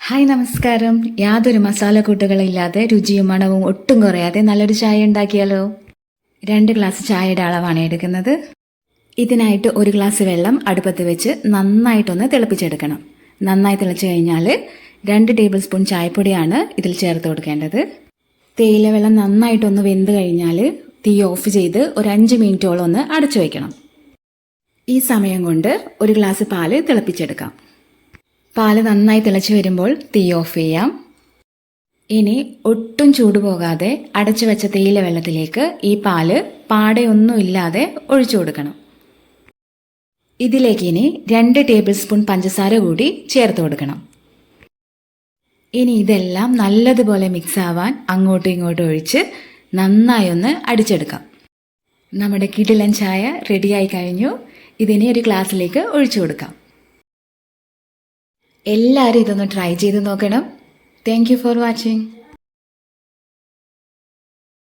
Hi നമസ്കാരം. യാതൊരു മസാലക്കൂട്ടുകളില്ലാതെ രുചിയും മണവും ഒട്ടും കുറയാതെ നല്ലൊരു ചായ ഉണ്ടാക്കിയാലോ. 2 ഗ്ലാസ് ചായയുടെ അളവാണ് എടുക്കുന്നത്. ഇതിനായിട്ട് 1 ഗ്ലാസ് വെള്ളം അടുപ്പത്ത് വെച്ച് നന്നായിട്ടൊന്ന് തിളപ്പിച്ചെടുക്കണം. നന്നായി തിളച്ച് കഴിഞ്ഞാൽ 2 ടേബിൾ സ്പൂൺ ചായപ്പൊടിയാണ് ഇതിൽ ചേർത്ത് കൊടുക്കേണ്ടത്. തേയില വെള്ളം നന്നായിട്ടൊന്ന് വെന്ത് കഴിഞ്ഞാൽ തീ ഓഫ് ചെയ്ത് ഒരു 5 മിനിറ്റോളം ഒന്ന് അടച്ചു വയ്ക്കണം. ഈ സമയം കൊണ്ട് 1 ഗ്ലാസ് പാല് തിളപ്പിച്ചെടുക്കാം. പാല് നന്നായി തിളച്ച് വരുമ്പോൾ തീ ഓഫ് ചെയ്യാം. ഇനി ഒട്ടും ചൂട് പോകാതെ അടച്ചു വെച്ച തേയില വെള്ളത്തിലേക്ക് ഈ പാല് പാടയൊന്നുമില്ലാതെ ഒഴിച്ചു കൊടുക്കണം. ഇതിലേക്ക് ഇനി 2 ടേബിൾ സ്പൂൺ പഞ്ചസാര കൂടി ചേർത്ത് കൊടുക്കണം. ഇനി ഇതെല്ലാം നല്ലതുപോലെ മിക്സ് ആവാൻ അങ്ങോട്ടും ഇങ്ങോട്ടും ഒഴിച്ച് നന്നായി ഒന്ന് അടിച്ചെടുക്കാം. നമ്മുടെ കിടിലൻ ചായ റെഡിയായി കഴിഞ്ഞു. ഇതിനെ ഒരു ഗ്ലാസ്സിലേക്ക് ഒഴിച്ചു കൊടുക്കാം. എല്ലാവരും ഇതൊന്ന് ട്രൈ ചെയ്ത് നോക്കണം. Thank you for watching.